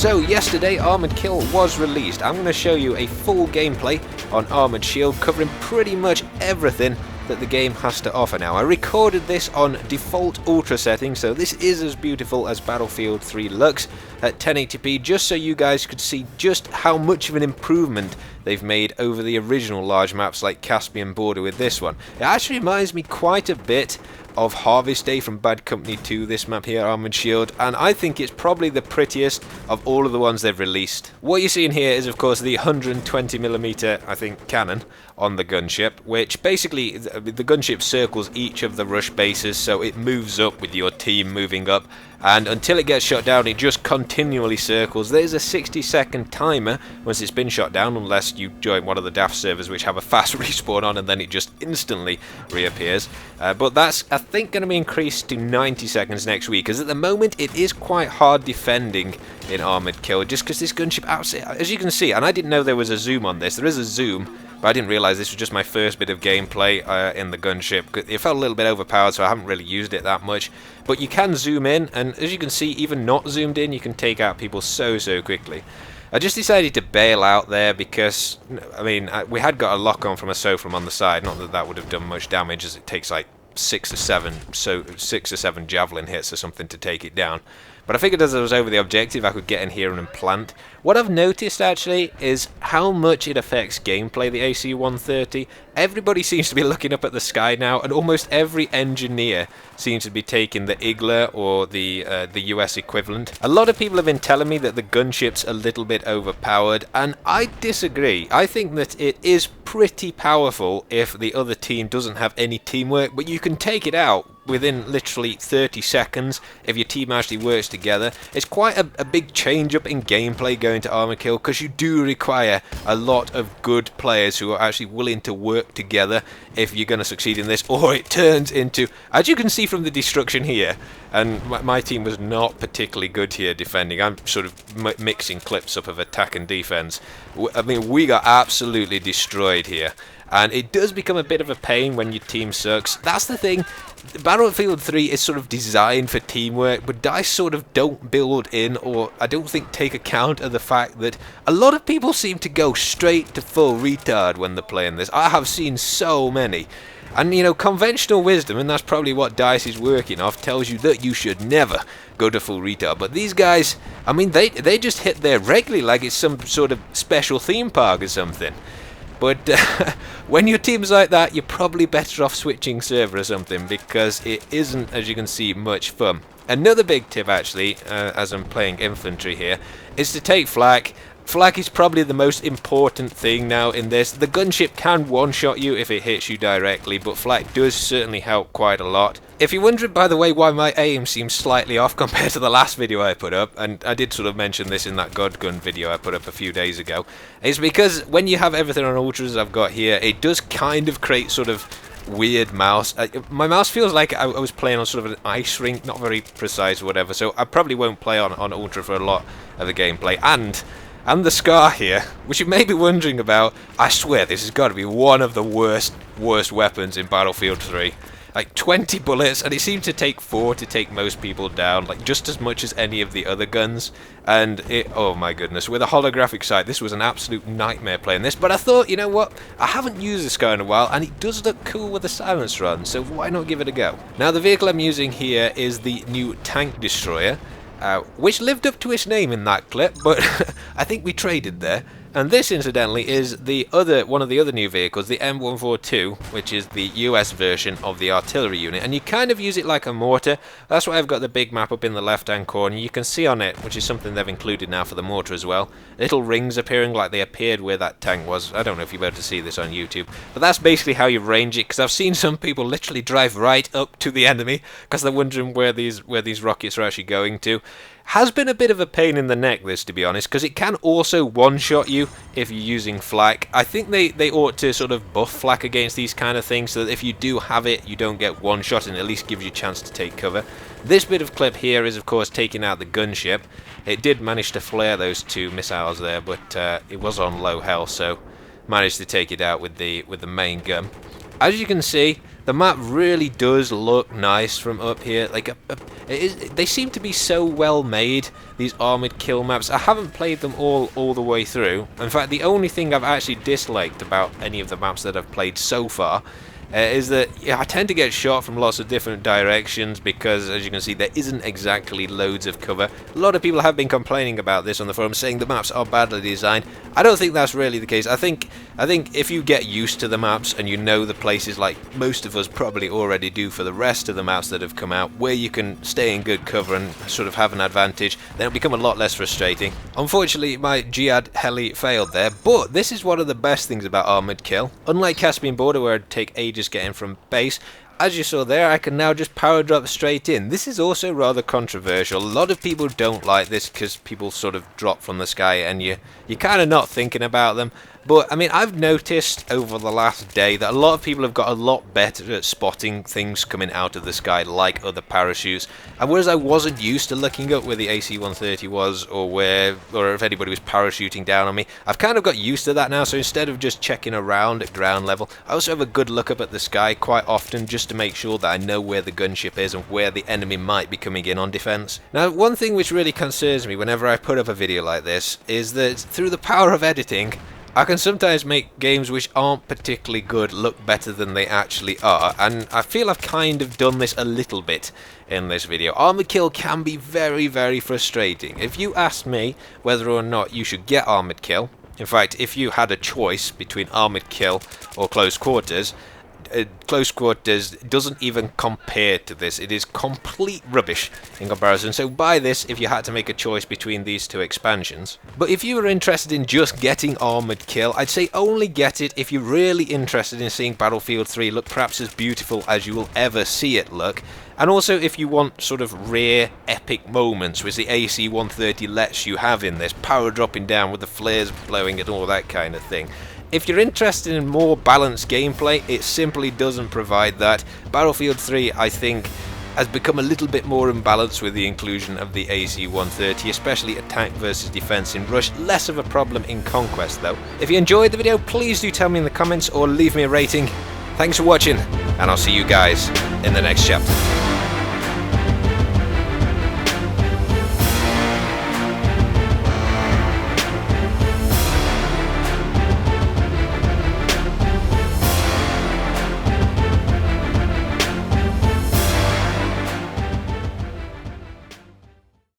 So yesterday Armored Kill was released. I'm going to show you a full gameplay on Armored Shield covering pretty much everything that the game has to offer now. I recorded this on default ultra settings, so this is as beautiful as Battlefield 3 looks at 1080p, just so you guys could see just how much of an improvement they've made over the original large maps like Caspian Border with this one. It actually reminds me quite a bit of Harvest Day from Bad Company 2, this map here, Armored Shield, and I think it's probably the prettiest of all of the ones they've released. What you're seeing here is of course the 120mm, I think, cannon on the gunship, which basically the gunship circles each of the rush bases, so it moves up with your team moving up, and until it gets shot down it just continually circles. There's a 60-second timer once it's been shot down, unless you join one of the DAF servers which have a fast respawn on, and then it just instantly reappears. But that's, I think, going to be increased to 90 seconds next week, because at the moment it is quite hard defending in Armored Kill, just because this gunship, as you can see, and I didn't know there was a zoom on this, there is a zoom, but I didn't realise this was just my first bit of gameplay in the gunship. It felt a little bit overpowered, so I haven't really used it that much. But you can zoom in, and as you can see, even not zoomed in, you can take out people so quickly. I just decided to bail out there because, I mean, we had got a lock on from a SOFLM on the side. Not that that would have done much damage, as it takes like 6 or 7 javelin hits or something to take it down. But I figured as I was over the objective, I could get in here and plant. What I've noticed actually is how much it affects gameplay, the AC-130. Everybody seems to be looking up at the sky now, and almost every engineer seems to be taking the Igla or the US equivalent. A lot of people have been telling me that the gunship's a little bit overpowered, and I disagree. I think that it is pretty powerful if the other team doesn't have any teamwork, but you can take it out within literally 30 seconds if your team actually works together. It's quite a big change up in gameplay going to Armored Kill, because you do require a lot of good players who are actually willing to work together if you're going to succeed in this, or it turns into, as you can see from the destruction here, and my team was not particularly good here defending. I'm sort of mixing clips up of attack and defense. I mean, we got absolutely destroyed here, and it does become a bit of a pain when your team sucks. That's the thing. Battlefield 3 is sort of designed for teamwork, but DICE sort of don't build in, or I don't think take account of the fact that a lot of people seem to go straight to full retard when they're playing this. I have seen so many. And, you know, conventional wisdom, and that's probably what DICE is working off, tells you that you should never go to full retard. But these guys, I mean, they just hit there regularly like it's some sort of special theme park or something. But when your team's like that, you're probably better off switching server or something, because it isn't, as you can see, much fun. Another big tip, actually, as I'm playing infantry here, is to take flak. Flak is probably the most important thing now in this. The gunship can one-shot you if it hits you directly, but flak does certainly help quite a lot. If you're wondering, by the way, why my aim seems slightly off compared to the last video I put up, and I did sort of mention this in that God Gun video I put up a few days ago, it's because when you have everything on ultras I've got here, it does kind of create sort of weird mouse. My mouse feels like I was playing on sort of an ice rink, not very precise or whatever, so I probably won't play on ultra for a lot of the gameplay. And the SCAR here, which you may be wondering about, I swear this has got to be one of the worst weapons in Battlefield 3. Like 20 bullets, and it seemed to take 4 to take most people down, like just as much as any of the other guns. And it, oh my goodness, with a holographic sight, this was an absolute nightmare playing this. But I thought, you know what, I haven't used this guy in a while, and it does look cool with a silencer on, so why not give it a go? Now the vehicle I'm using here is the new Tank Destroyer, which lived up to its name in that clip, but I think we traded there. And this, incidentally, is one of the other new vehicles, the M142, which is the US version of the artillery unit. And you kind of use it like a mortar. That's why I've got the big map up in the left-hand corner. You can see on it, which is something they've included now for the mortar as well, little rings appearing like they appeared where that tank was. I don't know if you'll be able to see this on YouTube, but that's basically how you range it, because I've seen some people literally drive right up to the enemy because they're wondering where these rockets are actually going to. Has been a bit of a pain in the neck, this, to be honest, because it can also one-shot you if you're using flak. I think they ought to sort of buff flak against these kind of things, so that if you do have it, you don't get one-shot, and at least gives you a chance to take cover. This bit of clip here is, of course, taking out the gunship. It did manage to flare those 2 missiles there, but it was on low health, so managed to take it out with the main gun. As you can see, The map really does look nice from up here. Like they seem to be so well made, these Armored Kill maps. I haven't played them all the way through. In fact, the only thing I've actually disliked about any of the maps that I've played so far is that I tend to get shot from lots of different directions because, as you can see, there isn't exactly loads of cover. A lot of people have been complaining about this on the forum, saying the maps are badly designed. I don't think that's really the case. I think if you get used to the maps and you know the places, like most of us probably already do for the rest of the maps that have come out, where you can stay in good cover and sort of have an advantage, then it'll become a lot less frustrating. Unfortunately, my Jihad heli failed there, but this is one of the best things about Armored Kill. Unlike Caspian Border, where it'd take ages getting from base, as you saw there, I can now just power drop straight in. This is also rather controversial. A lot of people don't like this because people sort of drop from the sky and you're kind of not thinking about them. But, I mean, I've noticed over the last day that a lot of people have got a lot better at spotting things coming out of the sky, like other parachutes. And whereas I wasn't used to looking up where the AC-130 was, or if anybody was parachuting down on me, I've kind of got used to that now. So instead of just checking around at ground level, I also have a good look up at the sky quite often, just to make sure that I know where the gunship is and where the enemy might be coming in on defense. Now, one thing which really concerns me whenever I put up a video like this is that through the power of editing, I can sometimes make games which aren't particularly good look better than they actually are, and I feel I've kind of done this a little bit in this video. Armored Kill can be very, very frustrating. If you asked me whether or not you should get Armored Kill, in fact, if you had a choice between Armored Kill or Close Quarters, Close Quarters doesn't even compare to this. It is complete rubbish in comparison. So buy this if you had to make a choice between these two expansions. But if you were interested in just getting Armored Kill, I'd say only get it if you're really interested in seeing Battlefield 3 look perhaps as beautiful as you will ever see it look. And also if you want sort of rare, epic moments, which the AC-130 lets you have in this, power dropping down with the flares blowing and all that kind of thing. If you're interested in more balanced gameplay, it simply doesn't provide that. Battlefield 3, I think, has become a little bit more imbalanced with the inclusion of the AC-130, especially attack versus defense in Rush. Less of a problem in Conquest, though. If you enjoyed the video, please do tell me in the comments or leave me a rating. Thanks for watching, and I'll see you guys in the next chapter.